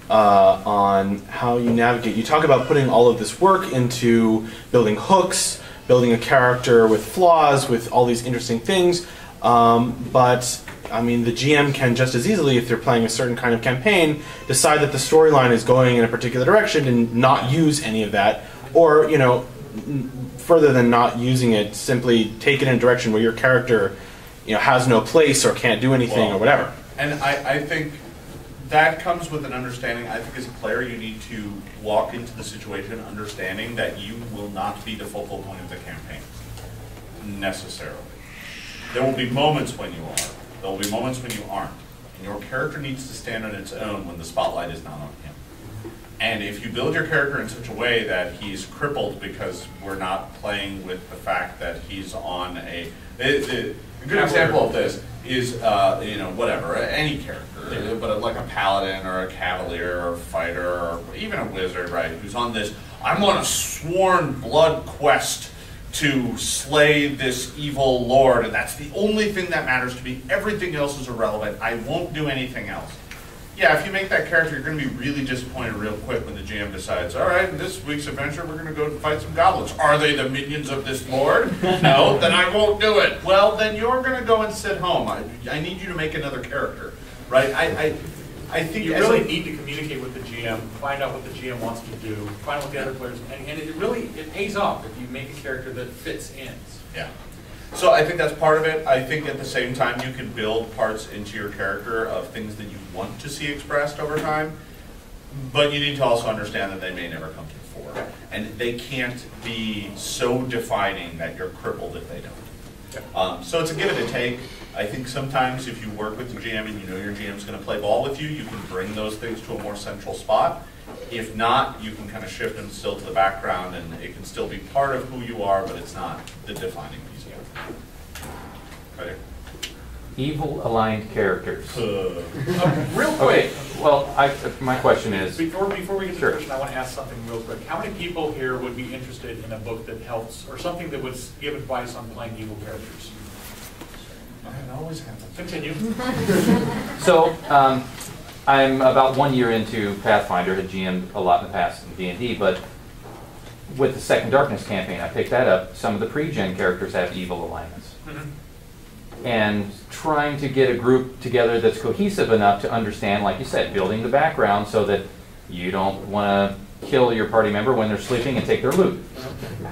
on how you navigate. You talk about putting all of this work into building hooks, building a character with flaws, with all these interesting things, but I mean, the GM can just as easily, if they're playing a certain kind of campaign, decide that the storyline is going in a particular direction and not use any of that, or, you know, further than not using it, simply take it in a direction where your character, you know, has no place or can't do anything or whatever. And I think that comes with an understanding. I think as a player you need to walk into the situation understanding that you will not be the focal point of the campaign, necessarily. There will be moments when you are. There will be moments when you aren't. And your character needs to stand on its own when the spotlight is not on him. And if you build your character in such a way that he's crippled because we're not playing with the fact that he's on a... A good example of this is, you know, whatever, any character, but like a paladin or a cavalier or a fighter or even a wizard, right, who's on this, I'm on a sworn blood quest to slay this evil lord, and that's the only thing that matters to me. Everything else is irrelevant. I won't do anything else. Yeah, if you make that character, you're going to be really disappointed real quick when the GM decides, all right, in this week's adventure, we're going to go fight some goblins. Are they the minions of this lord? No, then I won't do it. Well, then you're going to go and sit home. I need you to make another character, right? I think you really need to communicate with the GM, find out what the GM wants to do, find out what the other players, and it pays off if you make a character that fits in. Yeah. So I think that's part of it. I think at the same time you can build parts into your character of things that you want to see expressed over time, but you need to also understand that they may never come to the fore. And they can't be so defining that you're crippled if they don't. So it's a give and a take. I think sometimes if you work with the GM and you know your GM's going to play ball with you, you can bring those things to a more central spot. If not, you can kind of shift them still to the background and it can still be part of who you are, but it's not the defining piece of it. Right here. Evil aligned characters. Real quick. Okay, well, my question is... Before we get to the Sure. question, I want to ask something real quick. How many people here would be interested in a book that helps, or something that would give advice on playing evil characters? It always happens. Continue. So, I'm about 1 year into Pathfinder, had GM'd a lot in the past in D&D, but with the Second Darkness campaign, I picked that up. Some of the pre-gen characters have evil alignments. And trying to get a group together that's cohesive enough to understand, like you said, building the background so that you don't want to kill your party member when they're sleeping and take their loot.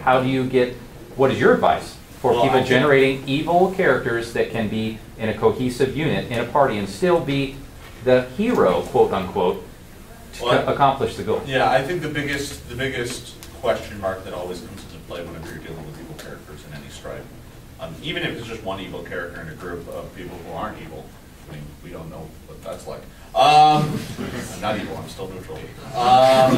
How do you get, what is your advice for people generating evil characters that can be in a cohesive unit in a party and still be the hero, quote unquote, to accomplish the goal? Yeah, I think the biggest question mark that always comes into play whenever you're dealing with evil characters in any stripe, even if it's just one evil character in a group of people who aren't evil. I mean, we don't know what that's like. I'm not evil, I'm still neutral. I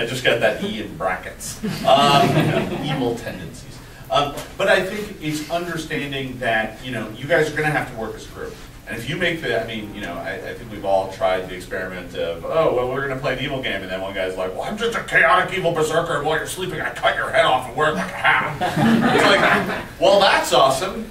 just got that E in brackets. Evil tendencies. But I think it's understanding that, you know, you guys are going to have to work as a group. And if you make the, I mean, you know, I think we've all tried the experiment of, oh, well, we're going to play an evil game, and then one guy's like, well, I'm just a chaotic evil berserker, and while you're sleeping, I cut your head off and wear it like a hat. It's like, well, that's awesome.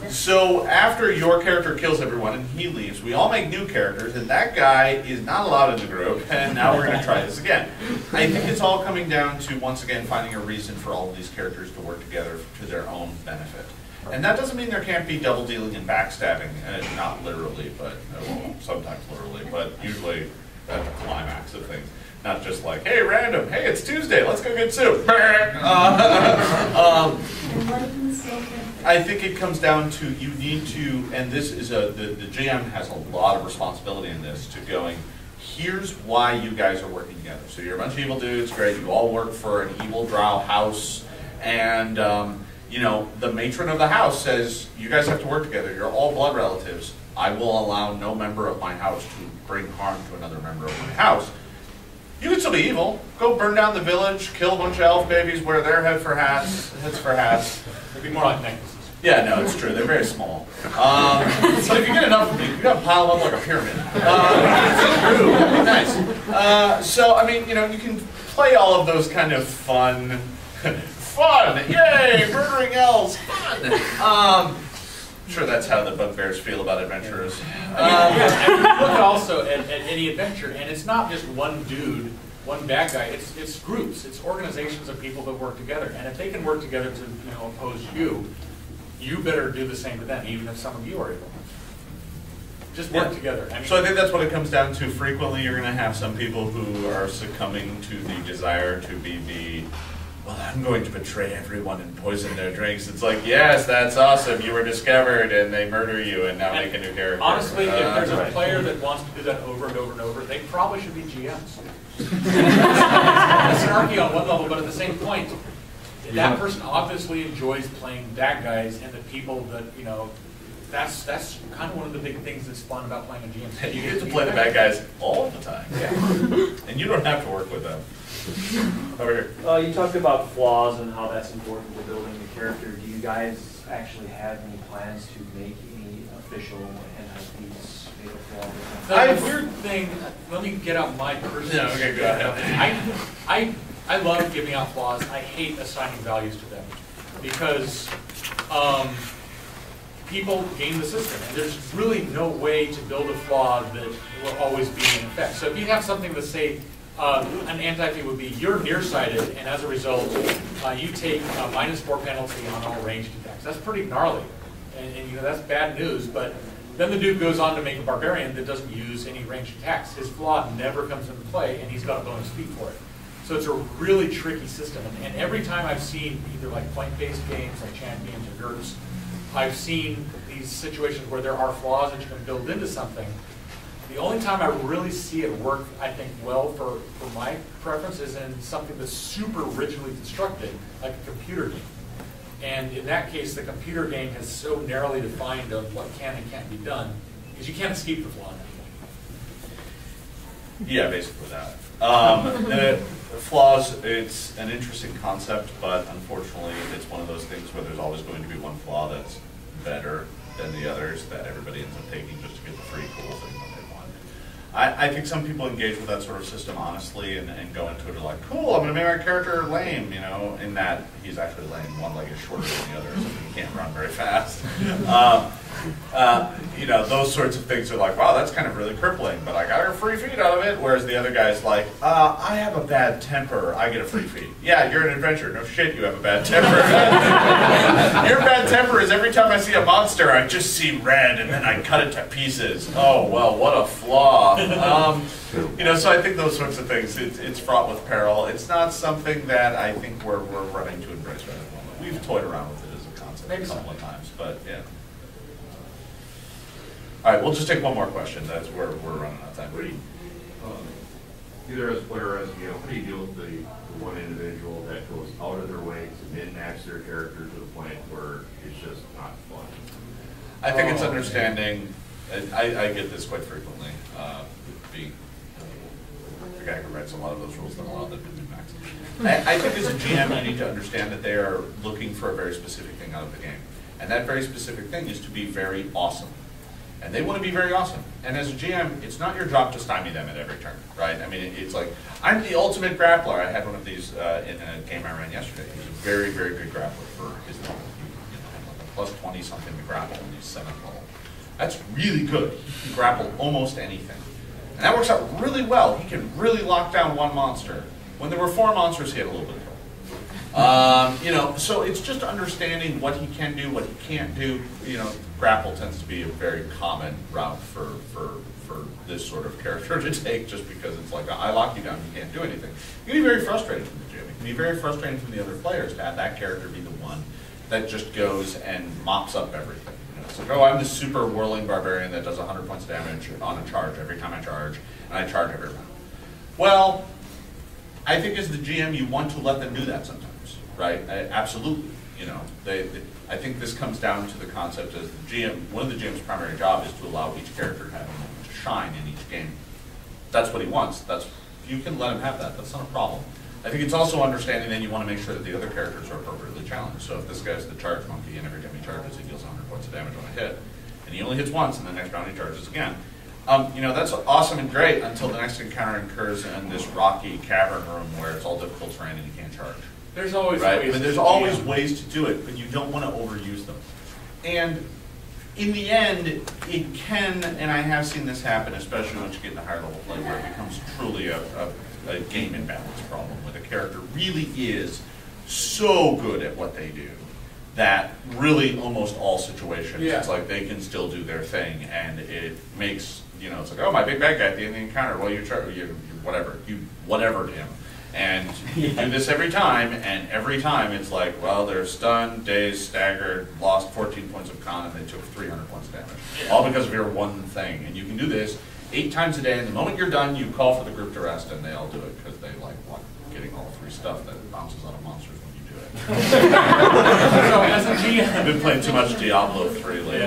So after your character kills everyone and he leaves, we all make new characters, and that guy is not allowed in the group, and now we're going to try this again. I think it's all coming down to, once again, finding a reason for all of these characters to work together to their own benefit. And that doesn't mean there can't be double dealing and backstabbing, not literally, but well, sometimes literally, but usually at the climax of things. Not just like, hey, random, hey, it's Tuesday, let's go get soup. I think it comes down to, you need to, and this is the GM has a lot of responsibility in this, to going, here's why you guys are working together. So you're a bunch of evil dudes, great, you all work for an evil drow house, and you know, the matron of the house says, you guys have to work together, you're all blood relatives. I will allow no member of my house to bring harm to another member of my house. You can still be evil. Go burn down the village, kill a bunch of elf babies, wear their heads for hats. It'd be more like necklaces. Yeah, no, it's true. They're very small. So if you get enough of them, you got to pile them up like a pyramid. It's true. That'd be nice. So, I mean, you know, you can play all of those kind of fun, yay, murdering elves, fun. I'm sure that's how the bugbears feel about adventurers. Yeah, and you look also at any adventure, and it's not just one dude, one bad guy. It's groups, it's organizations of people that work together, and if they can work together to oppose you, you better do the same to them, even if some of you are able. Just work together. I mean, so I think that's what it comes down to. Frequently, you're going to have some people who are succumbing to the desire to be the, well, I'm going to betray everyone and poison their drinks. It's like, yes, that's awesome. You were discovered, and they murder you, and now make a new character. Honestly, if there's a player that wants to do that over and over and over, they probably should be GMs. It's anarchy on one level, but at the same point, that person obviously enjoys playing bad guys and the people that, that's kind of one of the big things that's fun about playing a GM. You get to play the bad guys all the time. Yeah. And you don't have to work with them. Over here. You talked about flaws and how that's important to building the character. Do you guys actually have any plans to make any official anti-thieves fatal flaw? The weird thing, let me get out my personal... Yeah, okay, go ahead. I love giving out flaws. I hate assigning values to them because people game the system, and there's really no way to build a flaw that will always be in effect. So if you have something that say an anti-thief would be you're nearsighted, and as a result you take a -4 penalty on all ranged attacks. That's pretty gnarly, and that's bad news. But then the dude goes on to make a barbarian that doesn't use any ranged attacks. His flaw never comes into play, and he's got a bonus feat for it. So it's a really tricky system, and every time I've seen either like point-based games like Champions or GURPS, I've seen these situations where there are flaws that you can build into something. The only time I really see it work, I think, well for my preference is in something that's super rigidly constructed, like a computer game. And in that case, the computer game has so narrowly defined of what can and can't be done, because you can't escape the flaw. Yeah, basically that. Flaws, it's an interesting concept, but unfortunately it's one of those things where there's always going to be one flaw that's better than the others that everybody ends up taking just to get the free cool thing that they want. I think some people engage with that sort of system honestly and go into it like, cool, I'm going to make my character lame, in that he's actually lame. One leg is shorter than the other, so he can't run very fast. Those sorts of things are like, wow, that's kind of really crippling, but I got a free feat out of it. Whereas the other guy's like, I have a bad temper, I get a free feat. Yeah, you're an adventurer. No shit, you have a bad temper. Your bad temper is every time I see a monster, I just see red and then I cut it to pieces. Oh, well, what a flaw. So I think those sorts of things, it's fraught with peril. It's not something that I think we're running to embrace right at the moment. We've toyed around with it as a concept a couple of times, but yeah. All right, we'll just take one more question. That's where we're running out of time. Either as a player or as how do you deal with the one individual that goes out of their way to min-max their character to the point where it's just not fun? I think it's understanding, I get this quite frequently, being the guy who writes a lot of those rules that allow them to min-max. I think as a GM, you need to understand that they are looking for a very specific thing out of the game. And that very specific thing is to be very awesome. And they want to be very awesome. And as a GM, it's not your job to stymie them at every turn, right? I mean, it's like, I'm the ultimate grappler. I had one of these in a game I ran yesterday. He was a very, very good grappler for his level. He had like a plus 20 something to grapple in his 7th level. That's really good. He can grapple almost anything. And that works out really well. He can really lock down one monster. When there were 4 monsters, he had a little bit of trouble. So it's just understanding what he can do, what he can't do. Grapple tends to be a very common route for this sort of character to take, just because it's like, I lock you down, you can't do anything. It can be very frustrating from the GM. It can be very frustrating from the other players to have that character be the one that just goes and mops up everything. It's like, oh, I'm the super whirling barbarian that does 100 points of damage on a charge every time I charge, and I charge every round. Well, I think as the GM, you want to let them do that sometimes, right? Absolutely. I think this comes down to the concept as the GM, one of the GM's primary job is to allow each character to have a moment to shine in each game. That's what he wants. You can let him have that. That's not a problem. I think it's also understanding that you want to make sure that the other characters are appropriately challenged. So if this guy's the charge monkey and every time he charges he deals 100 points of damage on a hit, and he only hits once and the next round he charges again, that's awesome and great until the next encounter occurs in this rocky cavern room where it's all difficult terrain and you can't charge. There's always right? ways. There's always ways to do it, but you don't want to overuse them. And in the end, it can, and I have seen this happen, especially once you get into higher level play, where it becomes truly a game imbalance problem, where the character really is so good at what they do that really almost all situations, it's like they can still do their thing, and it makes, you know, it's like, oh, my big bad guy at the end of the encounter, well, you whatevered him. And you do this every time, and every time it's like, well, they're stunned, dazed, staggered, lost 14 points of con, and they took 300 points of damage. All because of your one thing. And you can do this 8 times a day, and the moment you're done, you call for the group to rest, and they all do it, because they like getting all 3 stuff that bounces out of monsters when you do it. So as a GM, I've been playing too much Diablo 3 lately.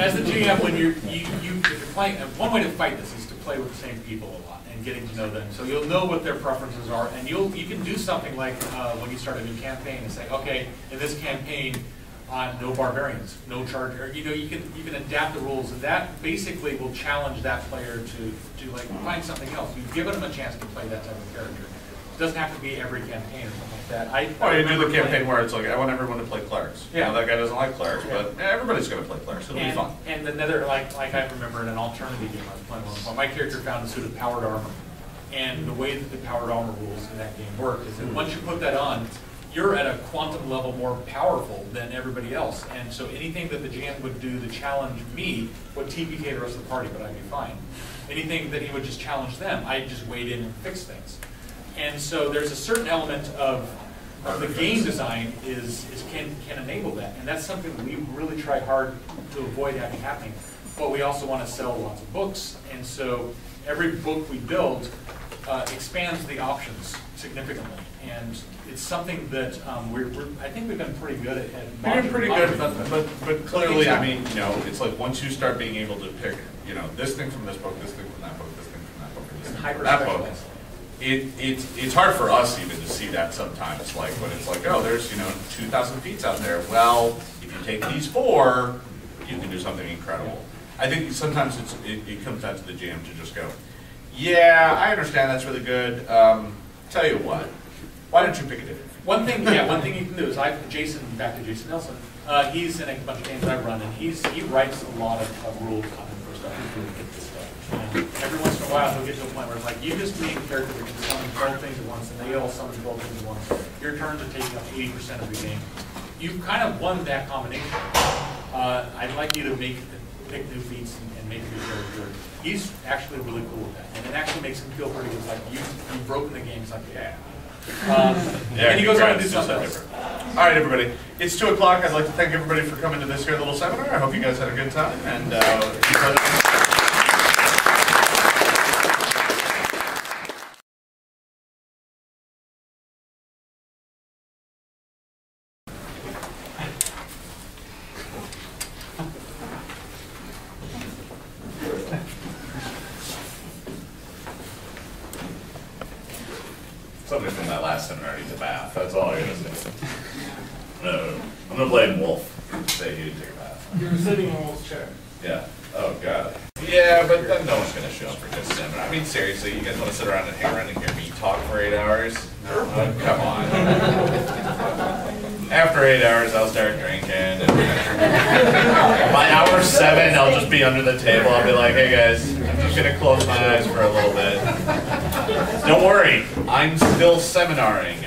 As the GM, when if you're playing, one way to fight this is to play with the same people a lot and getting to know them. So you'll know what their preferences are, and you can do something like when you start a new campaign and say, okay, in this campaign, no barbarians, no charge, or, you know, you can adapt the rules, and that basically will challenge that player to like find something else. You've given them a chance to play that type of character. It doesn't have to be every campaign or something like that. Or you do the campaign where it's like, I want everyone to play clerics. Yeah. You know, that guy doesn't like clerics, but everybody's going to play clerics. It'll be fun. And another, like I remember in an alternative game I was playing one point, my character found a suit of powered armor. And the way that the powered armor rules in that game work is that once you put that on, you're at a quantum level more powerful than everybody else. And so anything that the GM would do to challenge me would TPK the rest of the party, but I'd be fine. Anything that he would just challenge them, I'd just wade in and fix things. And so there's a certain element of the game design can enable that. And that's something that we really try hard to avoid having happening. But we also want to sell lots of books. And so every book we build expands the options significantly. And it's something that I think we've been pretty good at. We've been pretty good, but clearly, I mean, you know, it's like once you start being able to pick, you know, this thing from this book, this thing from that book, this thing from that book, and this thing from that book, it's hard for us even to see that sometimes, like when it's like, oh, there's, you know, 2,000 feats out there. Well, if you take these 4, you can do something incredible. I think sometimes it comes down to the GM to just go, yeah, I understand that's really good. Tell you what, why don't you pick a different feat? One thing you can do is back to Jason Nelson. He's in a bunch of games I run, and he writes a lot of rules on him for stuff. He's really good at this stuff. And every once in a while, he'll get to a point where it's like, you just made a character that can summon 12 things at once, and they all summon 12 things at once. Your turns are taking up 80% of the game. You've kind of won that combination. I'd like you to pick new feats and make a new character. He's actually really cool with that, and it actually makes him feel pretty good. It's like you've broken the game. It's like, yeah. And he goes on to do something different. All right, everybody. It's 2 o'clock. I'd like to thank everybody for coming to this here little seminar. I hope you guys had a good time. And somebody from that last seminar needs a bath. That's all I'm going to say. No, I'm going to blame Wolf. Say he didn't take a bath. You were sitting in Wolf's chair. Yeah. Oh, God. Yeah, but then no one's going to show up for this seminar. I mean, seriously, you guys want to sit around and hang around and hear me talk for 8 hours? No. Come on. After 8 hours, I'll start drinking. And by hour 7, I'll just be under the table. I'll be like, hey, guys, I'm just going to close my eyes for a little bit. Don't worry, I'm still seminaring.